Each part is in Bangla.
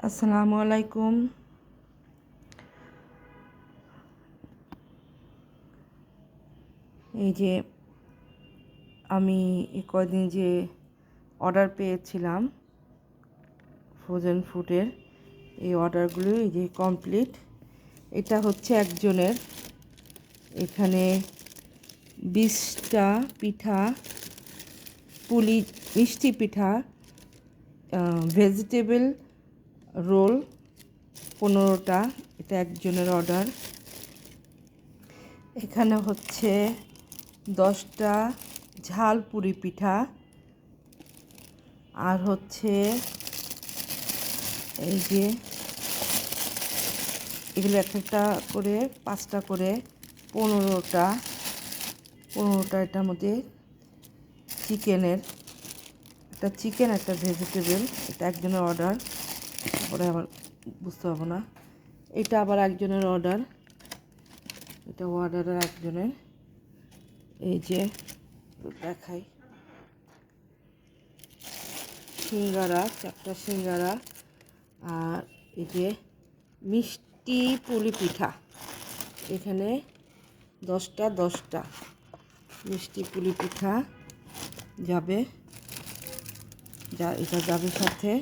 আসসালামু আলাইকুম। এই যে আমি এই কয়দিন যে অর্ডার পেয়েছিলাম ফ্রোজেন ফুডের, এই অর্ডারগুলো এই যে কমপ্লিট। এটা হচ্ছে একজনের, এখানে 20টা পিঠা, পুলি মিষ্টি পিঠা, ভেজিটেবল রোল 15টা, এটা একজনের অর্ডার। এখানে হচ্ছে 10টা ঝাল পুরি পিঠা, আর হচ্ছে এই যে এগুলো একটা করে 5টা করে 15টা এটার মধ্যে চিকেনের, একটা চিকেন একটা ভেজিটেবল, এটা একজনের অর্ডার, পরে আবার বুঝতে পারবো না। এটা আবার একজনের অর্ডার, এটা অর্ডারের একজনের। এই যে দেখাই, সিঙ্গারা 4টা সিঙ্গারা, আর এই যে মিষ্টি পুলি পিঠা, এখানে 10টা মিষ্টি পুলি পিঠা যাবে, এটা যাবে সাথে।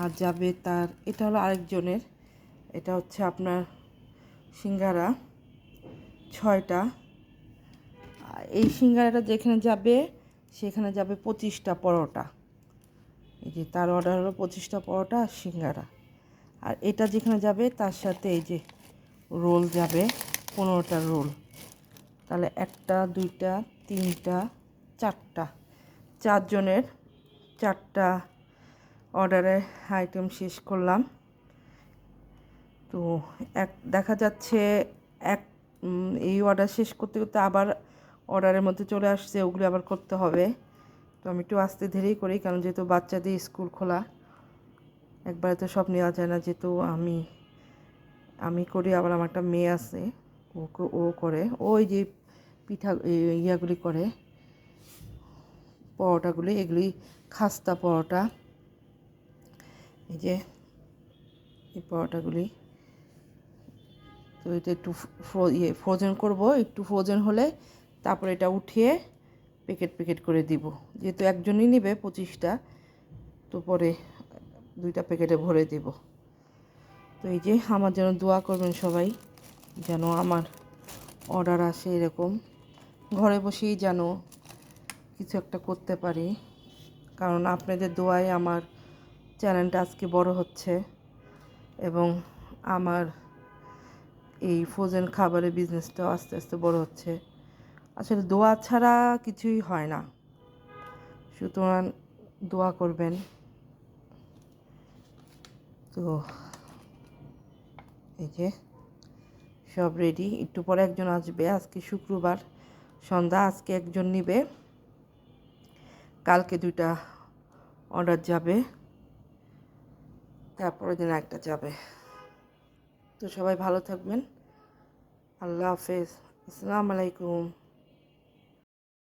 আর যাবে তার, এটা হলো আরেকজনের, এটা হচ্ছে আপনার সিঙ্গারা 6টা। এই সিঙ্গারাটা যেখানে যাবে সেখানে যাবে 25টা পরোটা। এই যে তার অর্ডার হলো 25টা পরোটা আর সিঙ্গারা। আর এটা যেখানে যাবে তার সাথে এই যে রোল যাবে 15টা রোল। তাহলে 1টা 2টা 3টা 4টা, 4 জনের 4টা অর্ডারের আইটেম শেষ করলাম। তো দেখা যাচ্ছে এক এই অর্ডার শেষ করতে করতে আবার অর্ডারের মধ্যে চলে আসছে, ওগুলো আবার করতে হবে। তো আমি একটু আস্তে ধীরেই করি, কারণ যেহেতু বাচ্চাদের স্কুল খোলা, একবারে তো সব নেওয়া যায় না। যেহেতু আমি করি, আবার আমার একটা মেয়ে আছে, ও করে, ওই যে পিঠা ইয়াগুলি করে, পরোটাগুলি, এগুলি খাস্তা পরোটা। এই যে এই পরোটাগুলি, তো এটা একটু ফ্রোজেন করব, একটু ফ্রোজেন হলে তারপর এটা উঠিয়ে প্যাকেট করে দিব। যেহেতু একজনই নেবে 25টা, তো পরে 2টা প্যাকেটে ভরে দেব। তো এই যে আমার যেন দোয়া করবেন সবাই, যেন আমার অর্ডার আসে এরকম, ঘরে বসেই যেন কিছু একটা করতে পারি। কারণ আপনাদের দোয়ায় আমার চ্যানেলটা আজকে বড় হচ্ছে, এবং আমার এই ফ্রোজেন খাবারের বিজনেসটাও আস্তে আস্তে বড় হচ্ছে। আসলে দোয়া ছাড়া কিছুই হয় না, সুতরাং দোয়া করবেন। তো এই যে সব রেডি, একটু পরে একজন আসবে, আজকে শুক্রবার সন্ধ্যা, আজকে একজন নেবে, কালকে 2টা অর্ডার যাবে, তারপরের দিন একটা যাবে। তো সবাই ভালো থাকবেন, আল্লাহ হাফেজ, আসসালামু আলাইকুম।